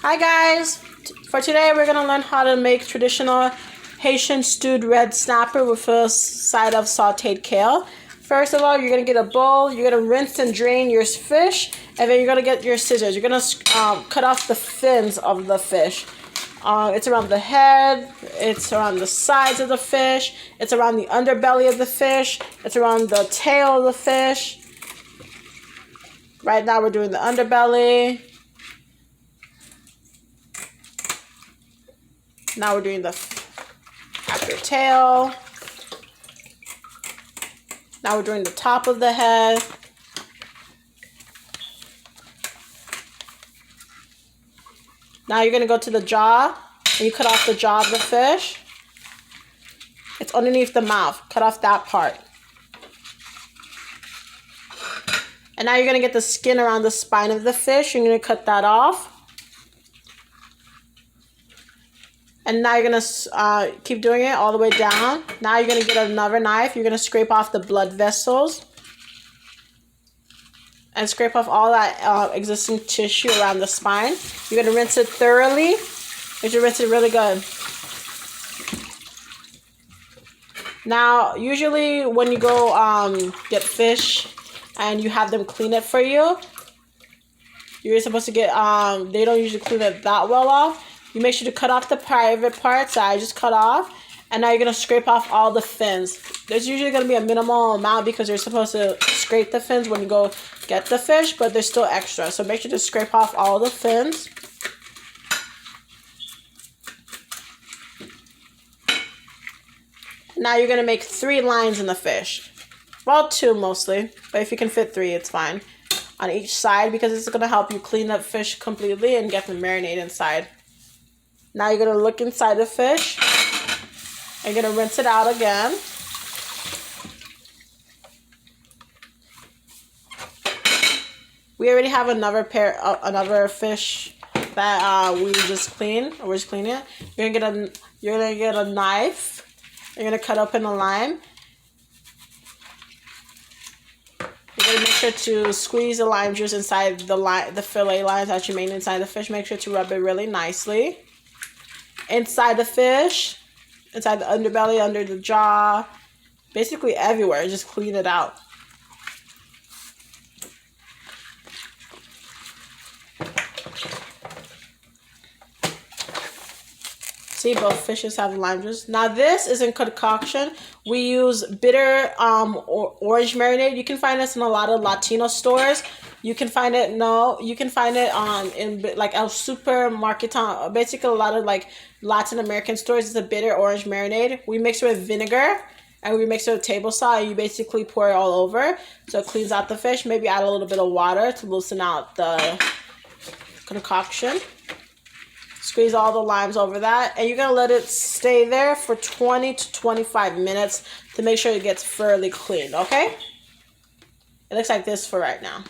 Hi guys! For today we're going to learn how to make traditional Haitian stewed red snapper with a side of sauteed kale. First of all, you're going to get a bowl, you're going to rinse and drain your fish, and then you're going to get your scissors. You're going to cut off the fins of the fish. It's around the head, it's around the sides of the fish, it's around the underbelly of the fish, it's around the tail of the fish. Right now we're doing the underbelly. Now we're doing the after tail. Now we're doing the top of the head. Now you're going to go to the jaw, and you cut off the jaw of the fish. It's underneath the mouth. Cut off that part. And now you're going to get the skin around the spine of the fish. You're going to cut that off. And now you're going to keep doing it all the way down. Now you're going to get another knife. You're going to scrape off the blood vessels. And scrape off all that existing tissue around the spine. You're going to rinse it thoroughly. You should rinse it really good. Now, usually when you go get fish and you have them clean it for you, you're supposed to get, they don't usually clean it that well off. You make sure to cut off the private parts that I just cut off. And now you're going to scrape off all the fins. There's usually going to be a minimal amount because you're supposed to scrape the fins when you go get the fish, but there's still extra. So make sure to scrape off all the fins. Now you're going to make 3 lines in the fish. Well, 2 mostly, but if you can fit 3, it's fine. On each side, because it's going to help you clean the fish completely and get the marinade inside. Now you're going to look inside the fish. And you're going to rinse it out again. We already have another fish that we just cleaned. We're just cleaning it. You're gonna get a knife. You're gonna cut open a lime. You're gonna make sure to squeeze the lime juice inside the fillet lines that you made inside the fish. Make sure to rub it really nicely inside the fish, inside the underbelly, under the jaw, basically everywhere. Just clean it out. See, both fishes have lime juice. Now this is in concoction. We use bitter orange marinade. You can find this in a lot of Latino stores. You can find it in like El Supermarket, basically a lot of like Latin American stores. It's a bitter orange marinade. We mix it with vinegar and we mix it with table salt. And you basically pour it all over so it cleans out the fish. Maybe add a little bit of water to loosen out the concoction. Squeeze all the limes over that, and you're going to let it stay there for 20 to 25 minutes to make sure it gets thoroughly cleaned, okay? It looks like this for right now.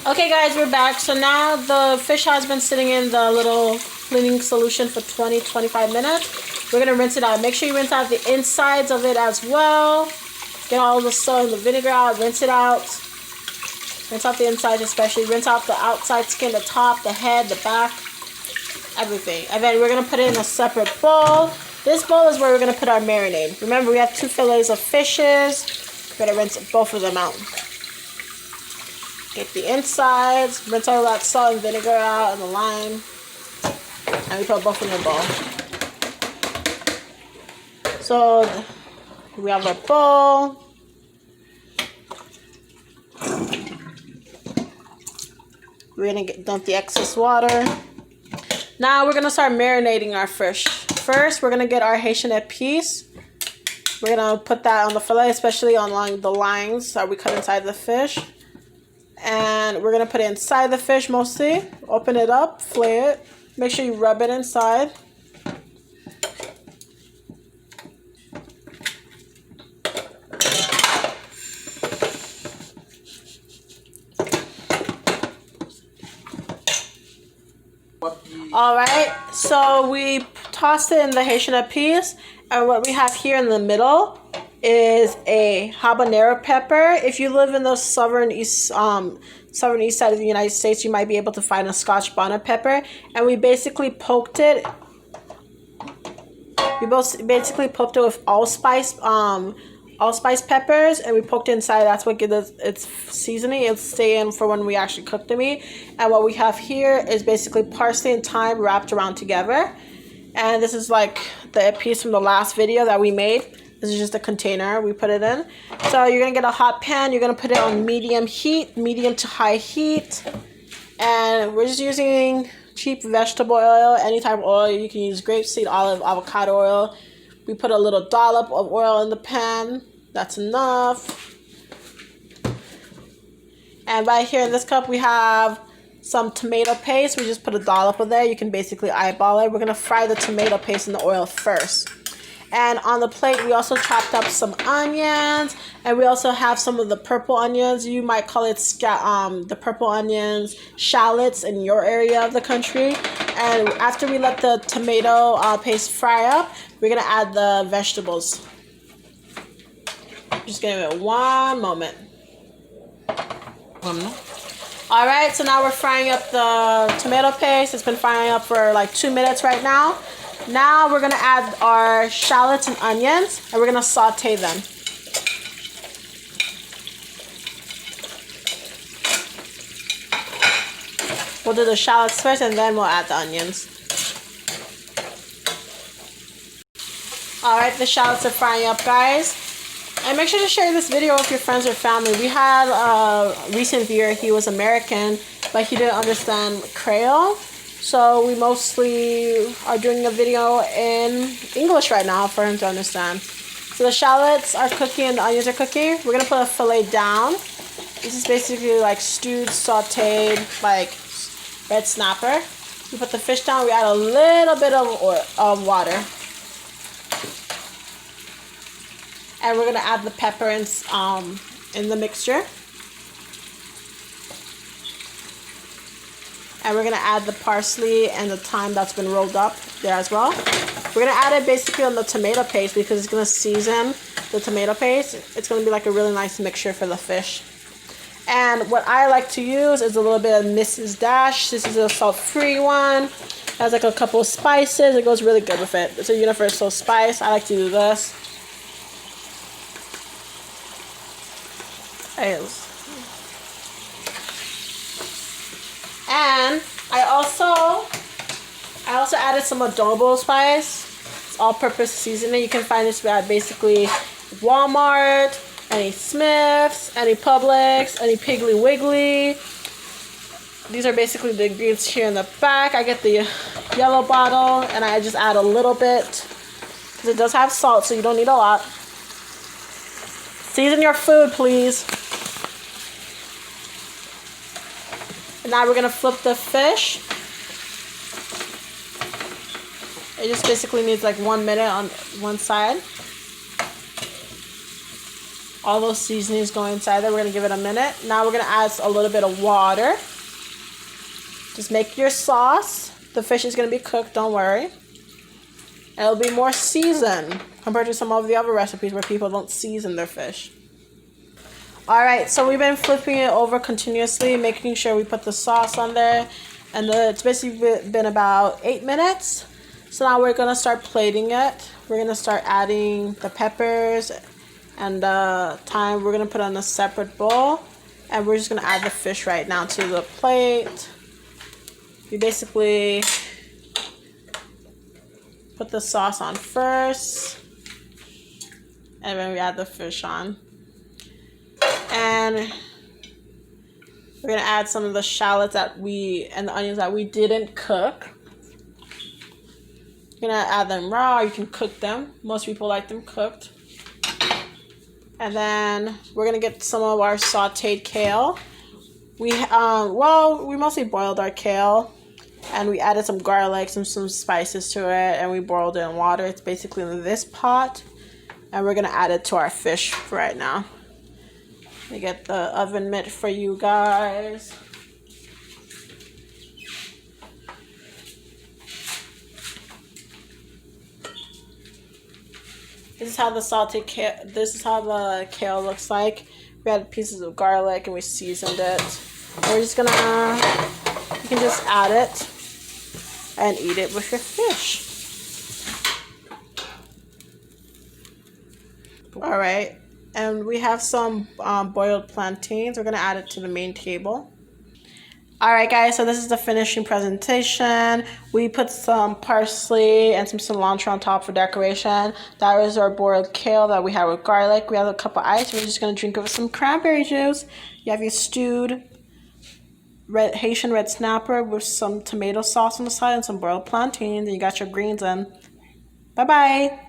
Okay, guys, we're back. So now the fish has been sitting in the little cleaning solution for 20-25 minutes. We're going to rinse it out. Make sure you rinse out the insides of it as well. Get all the salt and the vinegar out. Rinse it out. Rinse out the insides especially. Rinse out the outside skin, the top, the head, the back. Everything. And then we're going to put it in a separate bowl. This bowl is where we're going to put our marinade. Remember, we have 2 fillets of fishes. We're going to rinse both of them out. Get the insides. Rinse all that salt and vinegar out and the lime. And we put both in the bowl. So we have our bowl. We're going to dump the excess water. Now we're going to start marinating our fish. First, we're going to get our Haitian épices. We're going to put that on the fillet, especially along the lines that we cut inside the fish. And we're going to put it inside the fish mostly. Open it up, flay it. Make sure you rub it inside. Alright, so we tossed it in the Haitian épices, and what we have here in the middle is a habanero pepper. If you live in the southern east side of the United States, you might be able to find a Scotch bonnet pepper. And we basically poked it. We both basically poked it with allspice peppers, and we poked it inside. That's what gives it its seasoning. It'll stay in for when we actually cook the meat. And what we have here is basically parsley and thyme wrapped around together. And this is like the piece from the last video that we made. This is just a container we put it in. So you're gonna get a hot pan. You're gonna put it on medium heat, medium to high heat. And we're just using cheap vegetable oil, any type of oil. You can use grapeseed, olive, avocado oil. We put a little dollop of oil in the pan. That's enough. And right here in this cup we have some tomato paste. We just put a dollop of there. You can basically eyeball it. We're going to fry the tomato paste in the oil first. And on the plate, we also chopped up some onions. And we also have some of the purple onions. You might call it the purple onions, shallots in your area of the country. And after we let the tomato paste fry up, we're going to add the vegetables. Just give it one moment. All right, so now we're frying up the tomato paste. It's been frying up for like 2 minutes right now. Now we're gonna add our shallots and onions, and we're gonna saute them. We'll do the shallots first, and then we'll add the onions. All right, the shallots are frying up, guys. And make sure to share this video with your friends or family. We had a recent viewer. He was American, but he didn't understand Creole. So we mostly are doing a video in English right now for him to understand. So the shallots are cooking and the onions are cooking. We're going to put a fillet down. This is basically like stewed, sauteed, like red snapper. We put the fish down. We add a little bit of water. And we're going to add the pepper in the mixture. And we're going to add the parsley and the thyme that's been rolled up there as well. We're going to add it basically on the tomato paste because it's going to season the tomato paste. It's going to be like a really nice mixture for the fish. And what I like to use is a little bit of Mrs. Dash. This is a salt-free one. It has like a couple of spices. It goes really good with it. It's a universal spice. I like to do this. And I also added some adobo spice. It's all-purpose seasoning. You can find this at basically Walmart, any Smith's, any Publix, any Piggly Wiggly. These are basically the ingredients here in the back. I get the yellow bottle and I just add a little bit because it does have salt, so you don't need a lot. Season your food, please. And now we're going to flip the fish. It just basically needs like 1 minute on one side. All those seasonings go inside there. We're going to give it a minute. Now we're going to add a little bit of water. Just make your sauce. The fish is going to be cooked, don't worry. It'll be more seasoned compared to some of the other recipes where people don't season their fish. Alright, so we've been flipping it over continuously, making sure we put the sauce on there. And it's basically been about 8 minutes. So now we're going to start plating it. We're going to start adding the peppers and the thyme. We're going to put on a separate bowl. And we're just going to add the fish right now to the plate. You basically put the sauce on first. And then we add the fish on. And we're going to add some of the shallots and the onions that we didn't cook. You're going to add them raw. You can cook them. Most people like them cooked. And then we're going to get some of our sauteed kale. We mostly boiled our kale. And we added some garlic, some spices to it. And we boiled it in water. It's basically in this pot. And we're going to add it to our fish right now. Let me get the oven mitt for you guys. This is how the sauteed kale. This is how the kale looks like. We had pieces of garlic and we seasoned it. We're just gonna. You can just add it and eat it with your fish. All right, and we have some boiled plantains. We're gonna add it to the main table. All right, guys, so this is the finishing presentation. We put some parsley and some cilantro on top for decoration. That was our boiled kale that we had with garlic. We have a cup of ice. We're just going to drink it with some cranberry juice. You have your stewed Haitian red snapper with some tomato sauce on the side and some boiled plantains. And you got your greens in. Bye-bye.